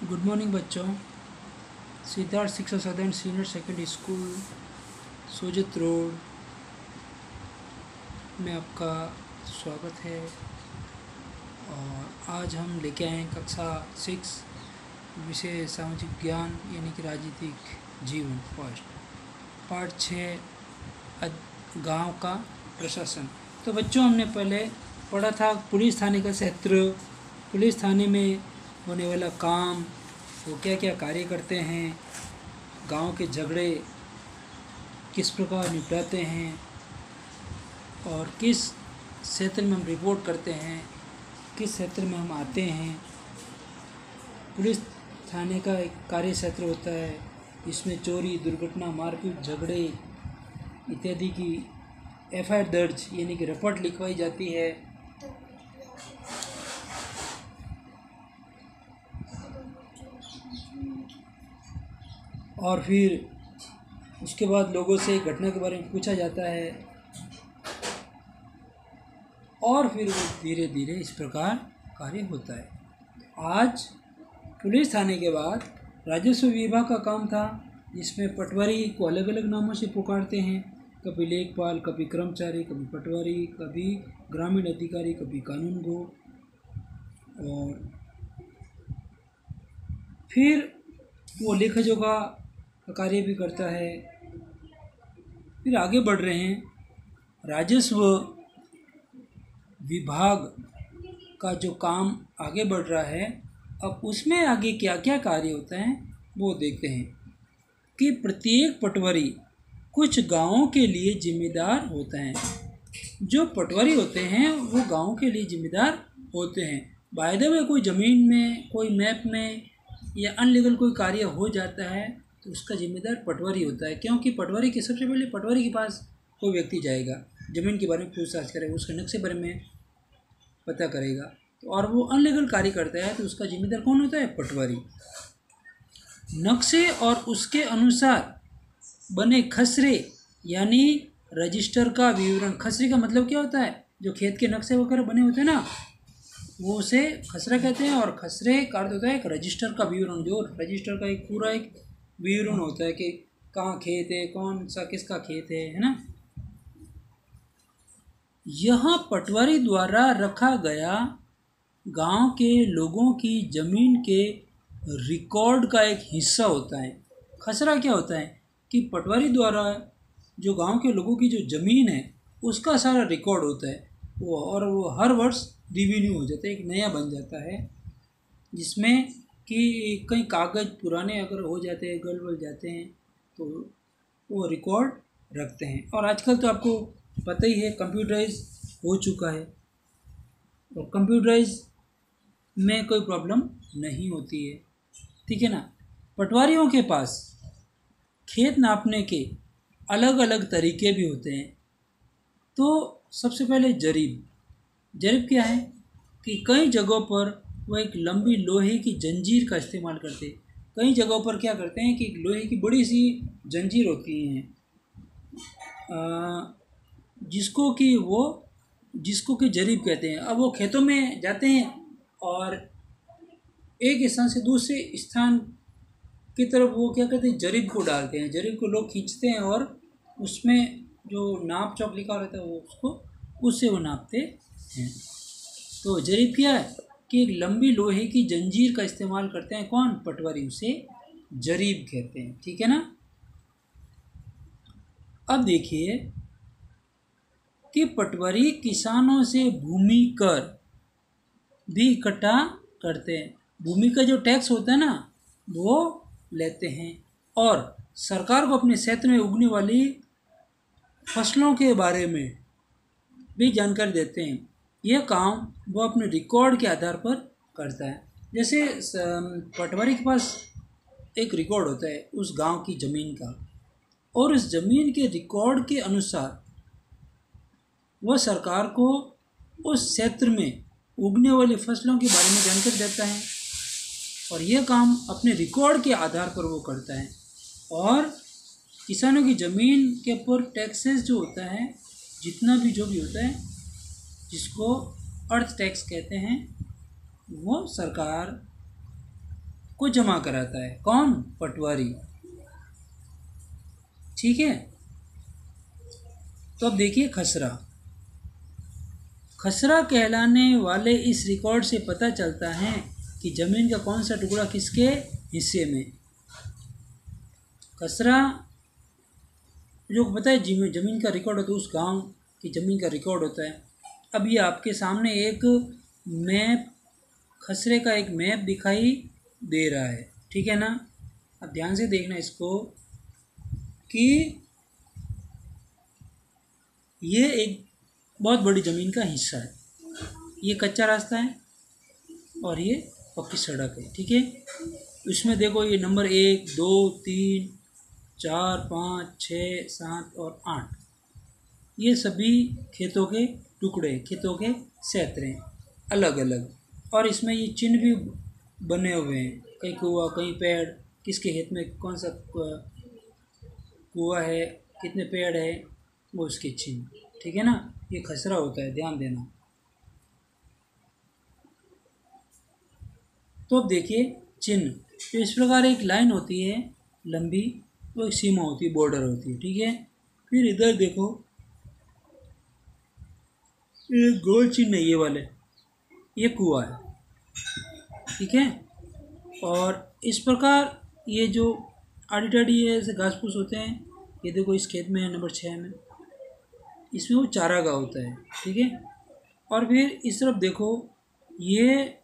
Good morning बच्चों। सिद्धार्थ शिक्षा सदन senior secondary school Sojat road में आपका स्वागत है। और आज हम लेके आए हैं कक्षा 6 विषय सामाजिक ज्ञान यानी कि राजनीतिक जीवन फर्स्ट पार्ट 6 गांव का प्रशासन। तो बच्चों हमने पहले पढ़ा था पुलिस थाने का क्षेत्र, पुलिस थाने में होने वाला काम, वो क्या क्या कार्य करते हैं, गांव के झगड़े किस प्रकार निपटाते हैं और किस क्षेत्र में हम रिपोर्ट करते हैं, किस क्षेत्र में हम आते हैं। पुलिस थाने का एक कार्य क्षेत्र होता है, इसमें चोरी, दुर्घटना, मारपीट, झगड़े इत्यादि की एफआईआर दर्ज यानी कि रिपोर्ट लिखवाई जाती है। और फिर उसके बाद लोगों से घटना के बारे में पूछा जाता है और फिर वो धीरे धीरे इस प्रकार कार्य होता है। आज पुलिस थाने के बाद राजस्व विभाग का काम था, जिसमें पटवारी को अलग अलग नामों से पुकारते हैं, कभी लेखपाल, कभी कर्मचारी, कभी पटवारी, कभी ग्रामीण अधिकारी, कभी कानून गो। और फिर वो लेखा जोखा का कार्य भी करता है। फिर आगे बढ़ रहे हैं, राजस्व विभाग का जो काम आगे बढ़ रहा है, अब उसमें आगे क्या क्या कार्य होता है वो देखते हैं कि प्रत्येक पटवारी कुछ गांवों के लिए जिम्मेदार होता है। जो पटवारी होते हैं वो गांव के लिए जिम्मेदार होते हैं। बाय द वे कोई ज़मीन में, कोई मैप में या अनलीगल कोई कार्य हो जाता है तो उसका जिम्मेदार पटवारी होता है, क्योंकि पटवारी के सबसे पहले पटवारी के पास कोई व्यक्ति जाएगा, ज़मीन के बारे में पूछताछ करेगा, उसके नक्शे बारे में पता करेगा, तो और वो अनलीगल कार्य करता है तो उसका जिम्मेदार कौन होता है? पटवारी। नक्शे और उसके अनुसार बने खसरे यानी रजिस्टर का विवरण। खसरे का मतलब क्या होता है? जो खेत के नक्शे वगैरह बने होते हैं ना, वो उसे खसरा कहते हैं। और खसरे का अर्थ होता है एक रजिस्टर का विवरण, जो रजिस्टर का एक पूरा एक विवरण होता है कि कहाँ खेत है, कौन सा किसका खेत है ना। यह पटवारी द्वारा रखा गया गांव के लोगों की जमीन के रिकॉर्ड का एक हिस्सा होता है। खसरा क्या होता है कि पटवारी द्वारा जो गांव के लोगों की जो ज़मीन है उसका सारा रिकॉर्ड होता है वो, और वो हर वर्ष रिव्यू हो जाता है, एक नया बन जाता है, जिसमें कि कई कागज़ पुराने अगर हो जाते हैं, गल बल जाते हैं तो वो रिकॉर्ड रखते हैं। और आजकल तो आपको पता ही है कंप्यूटराइज हो चुका है, और कंप्यूटराइज में कोई प्रॉब्लम नहीं होती है, ठीक है ना। पटवारियों के पास खेत नापने के अलग अलग तरीके भी होते हैं। तो सबसे पहले जरीब क्या है कि कई जगहों पर वो एक लंबी लोहे की जंजीर का इस्तेमाल करते हैं। कई जगहों पर क्या करते हैं कि लोहे की बड़ी सी जंजीर होती हैं, जिसको कि जरीब कहते हैं। अब वो खेतों में जाते हैं और एक स्थान से दूसरे स्थान की तरफ वो क्या करते हैं, जरीब को डालते हैं। जरीब को लोग खींचते हैं और उसमें जो नाप चौक लिखा रहता है वो उससे वो नापते हैं। तो जरीब क्या है कि एक लंबी लोहे की जंजीर का इस्तेमाल करते हैं। कौन? पटवारी, उसे जरीब कहते हैं, ठीक है ना। अब देखिए कि पटवारी किसानों से भूमि कर भी इकट्ठा करते हैं। भूमि का जो टैक्स होता है ना वो लेते हैं, और सरकार को अपने क्षेत्र में उगने वाली फसलों के बारे में भी जानकारी देते हैं। यह काम वो अपने रिकॉर्ड के आधार पर करता है। जैसे पटवारी के पास एक रिकॉर्ड होता है उस गांव की ज़मीन का, और उस ज़मीन के रिकॉर्ड के अनुसार वह सरकार को उस क्षेत्र में उगने वाली फसलों के बारे में जानकारी देता है, और यह काम अपने रिकॉर्ड के आधार पर वो करता है। और किसानों की ज़मीन के ऊपर टैक्सेस जो होता है, जितना भी जो भी होता है, जिसको अर्थ टैक्स कहते हैं, वो सरकार को जमा कराता है। कौन? पटवारी। ठीक है। तो अब देखिए खसरा। खसरा कहलाने वाले इस रिकॉर्ड से पता चलता है कि जमीन का कौन सा टुकड़ा किसके हिस्से में। खसरा जो पता है जमीन का रिकॉर्ड होता है, उस गांव की ज़मीन का रिकॉर्ड होता है। अब ये आपके सामने एक मैप, खसरे का एक मैप दिखाई दे रहा है, ठीक है ना। अब ध्यान से देखना इसको कि ये एक बहुत बड़ी ज़मीन का हिस्सा है। ये कच्चा रास्ता है और ये पक्की सड़क है, ठीक है। इसमें देखो ये नंबर 1, 2, 3, 4, 5, 6, 7 और 8 ये सभी खेतों के टुकड़े, खेतों के क्षेत्र अलग अलग। और इसमें ये चिन्ह भी बने हुए हैं, कहीं कुआं, कहीं पेड़, किसके खेत में कौन सा कुआं है, कितने पेड़ है, वो उसके चिन्ह, ठीक है ना। ये खसरा होता है, ध्यान देना। तो अब देखिए चिन्ह, तो इस प्रकार एक लाइन होती है लंबी, तो एक सीमा होती है, बॉर्डर होती है, ठीक है। फिर इधर देखो ये गोल चिन्ह है, ये वाले, ये कुआं है, ठीक है। और इस प्रकार ये जो आड़ी टेढ़ी ऐसे घास फूस होते हैं, ये देखो इस खेत में है नंबर 6 में, इसमें वो चारागाह होता है, ठीक है। और फिर इस तरफ देखो ये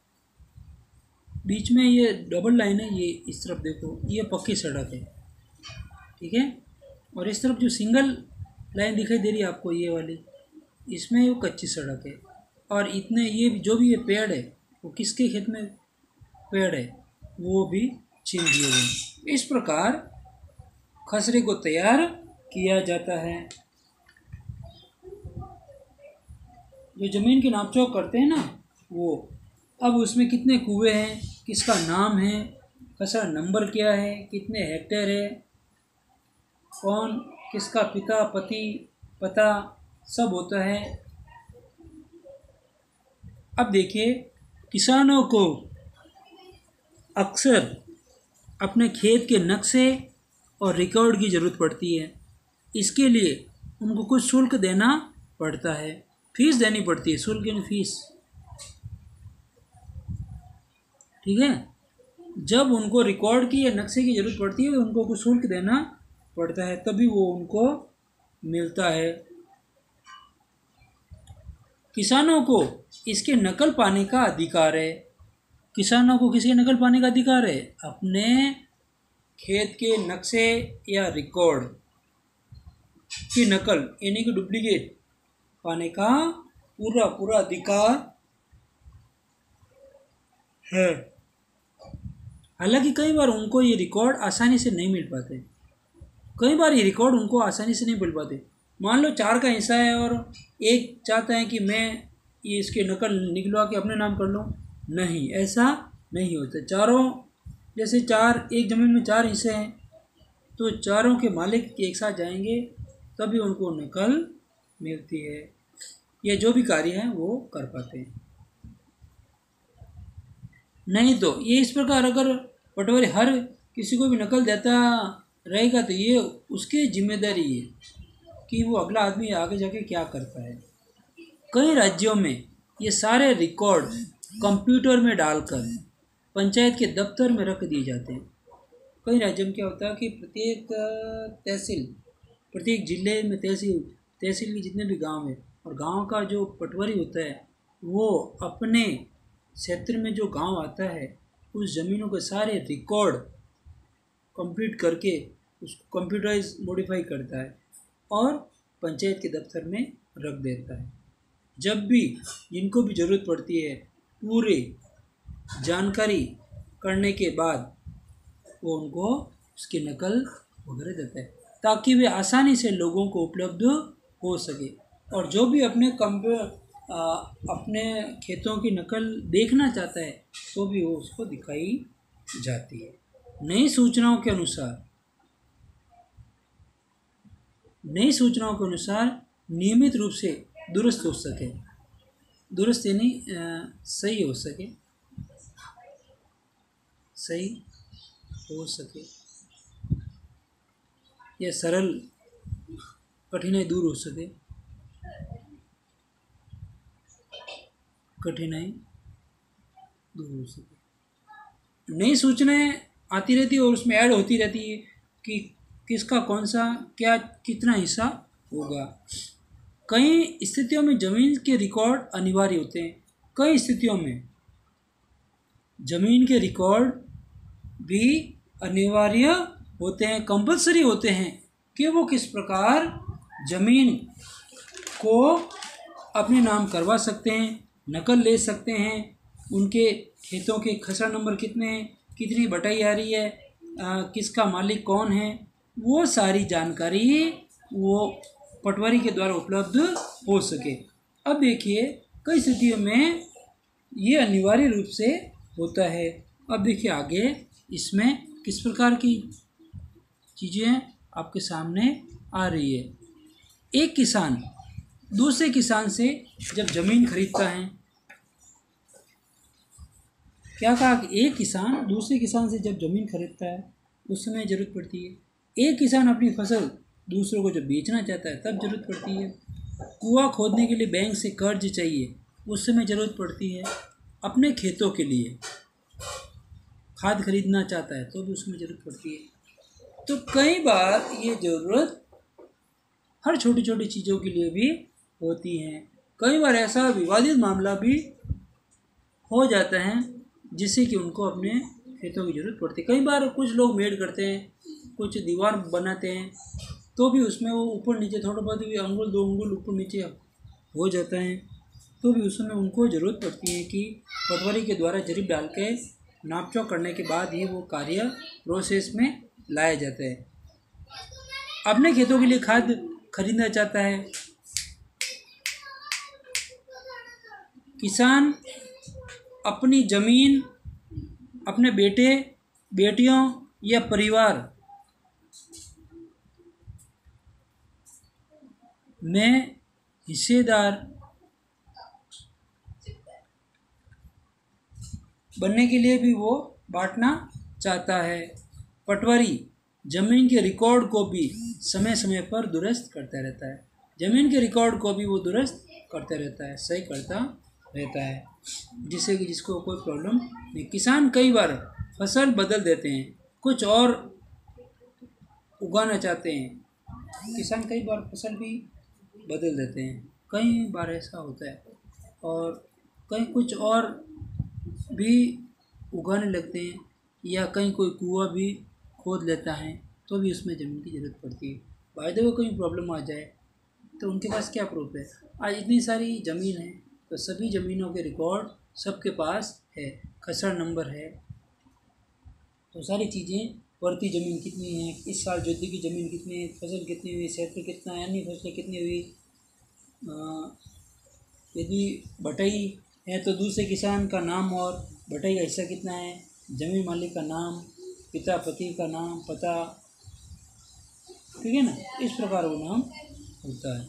बीच में ये डबल लाइन है, ये इस तरफ देखो ये पक्की सड़क है, ठीक है। और इस तरफ जो सिंगल लाइन दिखाई दे रही है आपको, ये वाली, इसमें वो कच्ची सड़क है। और इतने ये जो भी ये पेड़ है वो किसके खेत में पेड़ है, वो भी चिन्ह दिए गए। इस प्रकार खसरे को तैयार किया जाता है। जो ज़मीन की नापजोख करते हैं ना वो, अब उसमें कितने कुएं हैं, किसका नाम है, खसरा नंबर क्या है, कितने हेक्टेयर है, कौन किसका पिता, पति, पता, सब होता है। अब देखिए किसानों को अक्सर अपने खेत के नक्शे और रिकॉर्ड की ज़रूरत पड़ती है। इसके लिए उनको कुछ शुल्क देना पड़ता है, फीस देनी पड़ती है, शुल्क यानी फीस, ठीक है। जब उनको रिकॉर्ड की या नक्शे की ज़रूरत पड़ती है तो उनको कुछ शुल्क देना पड़ता है, तभी वो उनको मिलता है। किसानों को इसके नकल पाने का अधिकार है। किसानों को किसके नकल पाने का अधिकार है? अपने खेत के नक्शे या रिकॉर्ड की नकल यानी कि डुप्लीकेट पाने का पूरा पूरा अधिकार है। हालांकि कई बार उनको ये रिकॉर्ड आसानी से नहीं मिल पाते, कई बार ये रिकॉर्ड उनको आसानी से नहीं मिल पाते। मान लो 4 का हिस्सा है और एक चाहता है कि मैं ये इसके नकल निकलवा के अपने नाम कर लूँ, नहीं, ऐसा नहीं होता। चारों, जैसे 4 एक ज़मीन में 4 हिस्से हैं तो चारों के मालिक एक साथ जाएंगे तभी उनको नकल मिलती है, या जो भी कार्य है वो कर पाते हैं। नहीं तो ये इस प्रकार अगर पटवारी हर किसी को भी नकल देता रहेगा तो ये उसकी जिम्मेदारी है कि वो अगला आदमी आगे जाके क्या करता है। कई राज्यों में ये सारे रिकॉर्ड कंप्यूटर में डालकर पंचायत के दफ्तर में रख दिए जाते हैं। कई राज्यों में क्या होता है कि प्रत्येक तहसील, प्रत्येक जिले में तहसील के जितने भी गांव हैं और गांव का जो पटवारी होता है वो अपने क्षेत्र में जो गांव आता है उस ज़मीनों के सारे रिकॉर्ड कंप्लीट करके उसको कंप्यूटराइज मॉडिफाई करता है और पंचायत के दफ्तर में रख देता है। जब भी जिनको भी ज़रूरत पड़ती है पूरी जानकारी करने के बाद वो उनको उसकी नकल वगैरह देता है ताकि वे आसानी से लोगों को उपलब्ध हो सके। और जो भी अपने खेतों की नकल देखना चाहता है तो भी वो उसको दिखाई जाती है। नई सूचनाओं के अनुसार नियमित रूप से दुरुस्त हो सके, दुरुस्त यानी सही हो सके, सही हो सके या सरल कठिनाई दूर हो सके, कठिनाई दूर हो सके। नई सूचनाएं आती रहती है और उसमें ऐड होती रहती है कि किसका कौन सा क्या कितना हिस्सा होगा। कई स्थितियों में ज़मीन के रिकॉर्ड अनिवार्य होते हैं। कई स्थितियों में ज़मीन के रिकॉर्ड भी अनिवार्य होते हैं, कंपलसरी होते हैं कि वो किस प्रकार ज़मीन को अपने नाम करवा सकते हैं, नकल ले सकते हैं, उनके खेतों के खसरा नंबर कितने हैं, कितनी बटाई आ रही है, किसका मालिक कौन है, वो सारी जानकारी वो पटवारी के द्वारा उपलब्ध हो सके। अब देखिए कई स्थितियों में ये अनिवार्य रूप से होता है। अब देखिए आगे इसमें किस प्रकार की चीज़ें आपके सामने आ रही है। एक किसान दूसरे किसान से जब ज़मीन खरीदता है, क्या कहा कि एक किसान दूसरे किसान से जब ज़मीन खरीदता है उस समय ज़रूरत पड़ती है। एक किसान अपनी फसल दूसरों को जब बेचना चाहता है तब ज़रूरत पड़ती है। कुआं खोदने के लिए बैंक से कर्ज चाहिए, उस समय ज़रूरत पड़ती है। अपने खेतों के लिए खाद खरीदना चाहता है तो भी उसमें ज़रूरत पड़ती है। तो कई बार ये ज़रूरत हर छोटी छोटी चीज़ों के लिए भी होती हैं। कई बार ऐसा विवादित मामला भी हो जाता है जिससे कि उनको अपने खेतों की ज़रूरत पड़ती है। कई बार कुछ लोग मेड़ करते हैं, कुछ दीवार बनाते हैं, तो भी उसमें वो ऊपर नीचे थोड़ा बहुत भी अंगुल दो अंगुल ऊपर नीचे हो जाता है, तो भी उसमें उनको ज़रूरत पड़ती है कि पटवारी के द्वारा जरीब डाल के नापचोक करने के बाद ही वो कार्य प्रोसेस में लाया जाता है। अपने खेतों के लिए खाद खरीदना चाहता है किसान, अपनी ज़मीन अपने बेटे बेटियों या परिवार में हिस्सेदार बनने के लिए भी वो बांटना चाहता है। पटवारी ज़मीन के रिकॉर्ड को भी समय समय पर दुरुस्त करता रहता है। ज़मीन के रिकॉर्ड को भी वो दुरुस्त करता रहता है, सही करता रहता है, जिससे कि जिसको कोई प्रॉब्लम नहीं। किसान कई बार फसल बदल देते हैं, कुछ और उगाना चाहते हैं। किसान कई बार फसल भी बदल देते हैं, कई बार ऐसा होता है, और कहीं कुछ और भी उगाने लगते हैं, या कहीं कोई कुआं भी खोद लेता है तो भी उसमें ज़मीन की ज़रूरत पड़ती है। बाय द वे कोई प्रॉब्लम आ जाए तो उनके पास क्या प्रूफ है। आज इतनी सारी ज़मीन है तो सभी ज़मीनों के रिकॉर्ड सबके पास है, खसरा नंबर है, तो सारी चीज़ें बढ़ती ज़मीन कितनी है, इस साल जोती की ज़मीन कितनी है, फसल कितनी हुई, क्षेत्र कितना है, अन्य फसलें कितनी हुई, यदि बटाई है तो दूसरे किसान का नाम और बटाई का हिस्सा कितना है, ज़मीन मालिक का नाम, पिता पति का नाम, पता, ठीक है ना, इस प्रकार वो नाम होता है।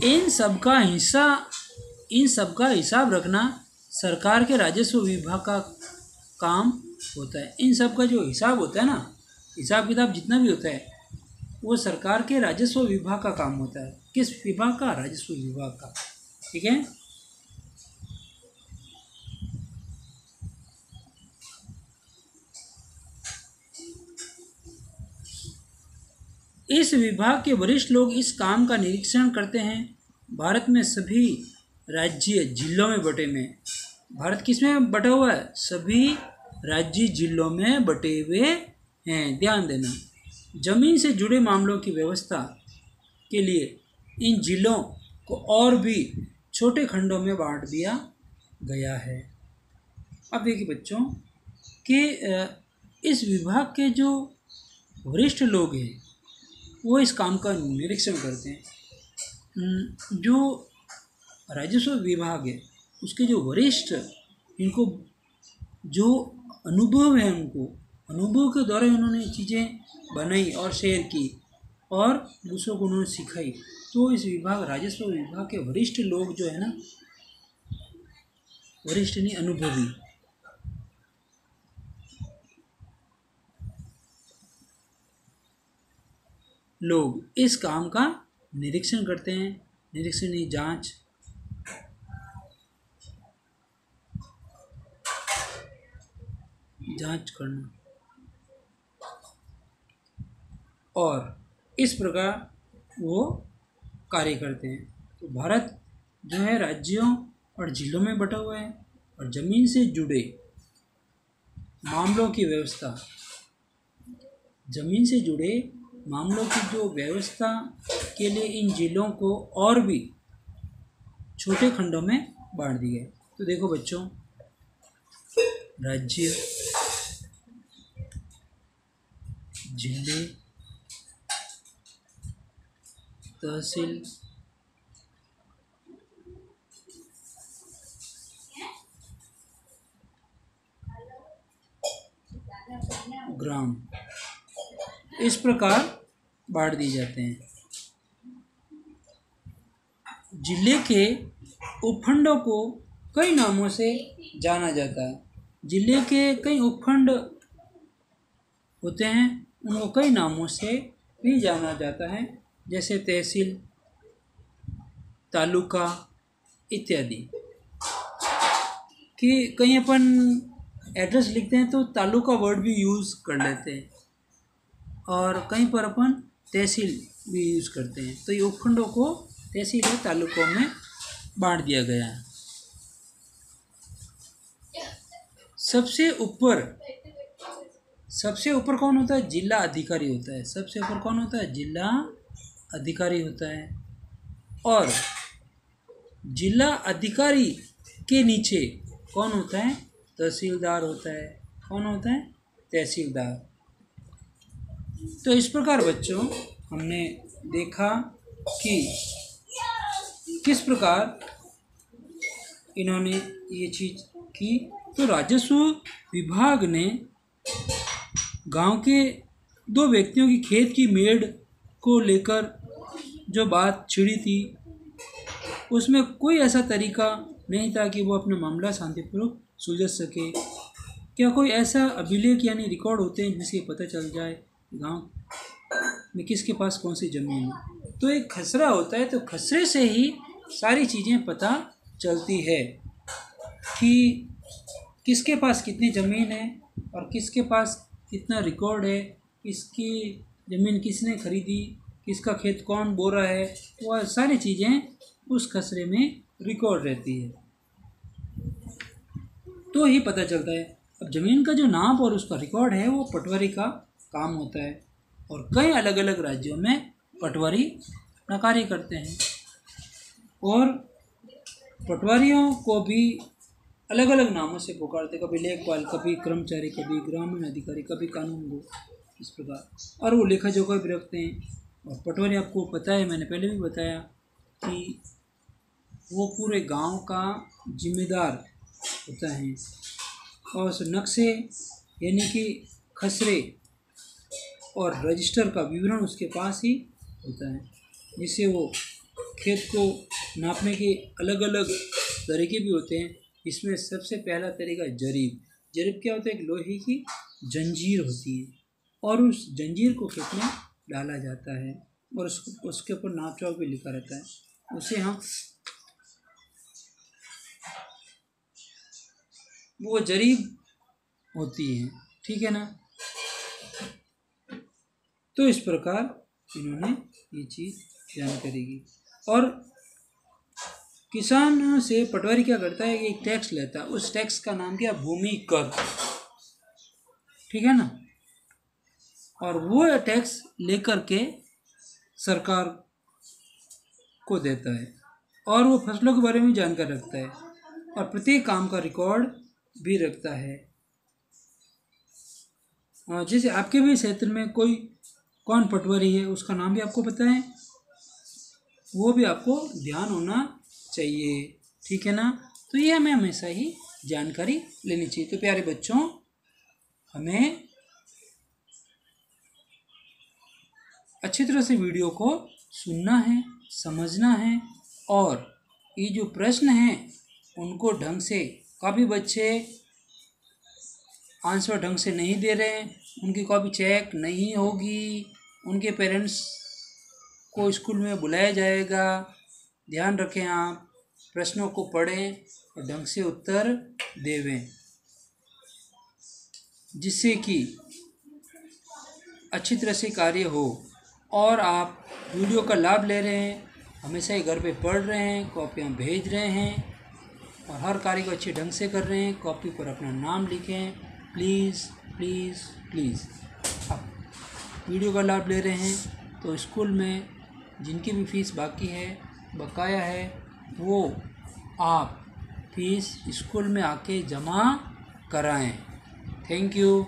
इन सब का हिसाब रखना सरकार के राजस्व विभाग का काम होता है। इन सब का जो हिसाब होता है ना, हिसाब किताब जितना भी होता है वो सरकार के राजस्व विभाग का काम होता है। किस विभाग का? राजस्व विभाग का, ठीक है। इस विभाग के वरिष्ठ लोग इस काम का निरीक्षण करते हैं। भारत में सभी राज्य जिलों में बटे हुए, भारत किस में बटा हुआ है? सभी राज्य जिलों में बटे हुए हैं। ध्यान देना, जमीन से जुड़े मामलों की व्यवस्था के लिए इन जिलों को और भी छोटे खंडों में बांट दिया गया है। अब देखिए बच्चों कि इस विभाग के जो वरिष्ठ लोग हैं वो इस काम का निरीक्षण करते हैं। जो राजस्व विभाग है उसके जो वरिष्ठ, इनको जो अनुभव है, उनको अनुभव के द्वारा उन्होंने चीज़ें बनाई और शेयर की और दूसरों को उन्होंने सिखाई। तो इस विभाग, राजस्व विभाग के वरिष्ठ लोग जो है ना, वरिष्ठ नहीं अनुभवी, लोग इस काम का निरीक्षण करते हैं। निरीक्षण ही जांच करना, और इस प्रकार वो कार्य करते हैं। तो भारत जो है राज्यों और जिलों में बटा हुआ है, और ज़मीन से जुड़े मामलों की व्यवस्था, ज़मीन से जुड़े मामलों की जो व्यवस्था के लिए इन जिलों को और भी छोटे खंडों में बांट दिए। तो देखो बच्चों, राज्य, जिले, तहसील, ग्राम, इस प्रकार बांट दिए जाते हैं। जिले के उपखंडों को कई नामों से जाना जाता है। जिले के कई उपखंड होते हैं, उनको कई नामों से भी जाना जाता है, जैसे तहसील, तालुका इत्यादि। कि कहीं अपन एड्रेस लिखते हैं तो तालुका वर्ड भी यूज़ कर लेते हैं, और कहीं पर अपन तहसील भी यूज़ करते हैं। तो ये उपखंडों को तहसील और तालुकों में बांट दिया गया है। सबसे ऊपर कौन होता है? जिला अधिकारी होता है। सबसे ऊपर कौन होता है? जिला अधिकारी होता है। और जिला अधिकारी के नीचे कौन होता है? तहसीलदार होता है। कौन होता है? तहसीलदार। तो इस प्रकार बच्चों हमने देखा कि किस प्रकार इन्होंने ये चीज़ की। तो राजस्व विभाग ने गांव के दो व्यक्तियों की खेत की मेड़ को लेकर जो बात छिड़ी थी, उसमें कोई ऐसा तरीका नहीं था कि वो अपना मामला शांतिपूर्वक सुलझा सके। क्या कोई ऐसा अभिलेख यानी रिकॉर्ड होते हैं जिससे पता चल जाए गांव में किसके पास कौन सी ज़मीन है? तो एक खसरा होता है, तो खसरे से ही सारी चीज़ें पता चलती है कि किसके पास कितनी ज़मीन है और किसके पास कितना रिकॉर्ड है, किसकी ज़मीन किसने खरीदी, किसका खेत कौन बो रहा है, वह सारी चीज़ें उस खसरे में रिकॉर्ड रहती है, तो ही पता चलता है। अब ज़मीन का जो नाप और उसका रिकॉर्ड है वो पटवारी का काम होता है, और कई अलग अलग राज्यों में पटवारी अपना कार्य करते हैं, और पटवारियों को भी अलग अलग नामों से पुकारते, कभी लेखपाल, कभी कर्मचारी, कभी ग्रामीण अधिकारी, कभी कानूनगो, इस प्रकार। और वो लेखा जोखा भी रखते हैं। और पटवारी आपको पता है, मैंने पहले भी बताया कि वो पूरे गांव का जिम्मेदार होता है, और उस नक्शे यानी कि खसरे और रजिस्टर का विवरण उसके पास ही होता है, जिससे वो खेत को नापने के अलग अलग तरीके भी होते हैं। इसमें सबसे पहला तरीका जरीब। जरीब क्या होता है? एक लोहे की जंजीर होती है, और उस जंजीर को खेत में डाला जाता है, और उसके ऊपर नाप चौक भी लिखा रहता है। उसे हम वो जरीब होती है, ठीक है ना। तो इस प्रकार इन्होंने ये चीज़ जानकारी की। और किसान से पटवारी क्या करता है कि एक टैक्स लेता है, उस टैक्स का नाम क्या? भूमि कर, ठीक है ना। और वो टैक्स लेकर के सरकार को देता है, और वो फसलों के बारे में जानकारी रखता है, और प्रत्येक काम का रिकॉर्ड भी रखता है। जैसे आपके भी क्षेत्र में कोई कौन पटवारी है, उसका नाम भी आपको पता है, वो भी आपको ध्यान होना चाहिए, ठीक है ना। तो ये हमें हमेशा ही जानकारी लेनी चाहिए। तो प्यारे बच्चों, हमें अच्छी तरह से वीडियो को सुनना है, समझना है, और ये जो प्रश्न हैं उनको ढंग से, काफ़ी बच्चे आंसर ढंग से नहीं दे रहे हैं, उनकी कॉपी चेक नहीं होगी, उनके पेरेंट्स आपको स्कूल में बुलाया जाएगा। ध्यान रखें, आप प्रश्नों को पढ़ें और ढंग से उत्तर देवें, जिससे कि अच्छी तरह से कार्य हो। और आप वीडियो का लाभ ले रहे हैं, हमेशा ही घर पे पढ़ रहे हैं, कॉपियाँ भेज रहे हैं और हर कार्य को अच्छे ढंग से कर रहे हैं। कॉपी पर अपना नाम लिखें, प्लीज़ प्लीज़ प्लीज़। आप वीडियो का लाभ ले रहे हैं तो स्कूल में जिनकी भी फ़ीस बाकी है, बकाया है, वो आप फीस स्कूल में आके जमा कराएं। Thank you.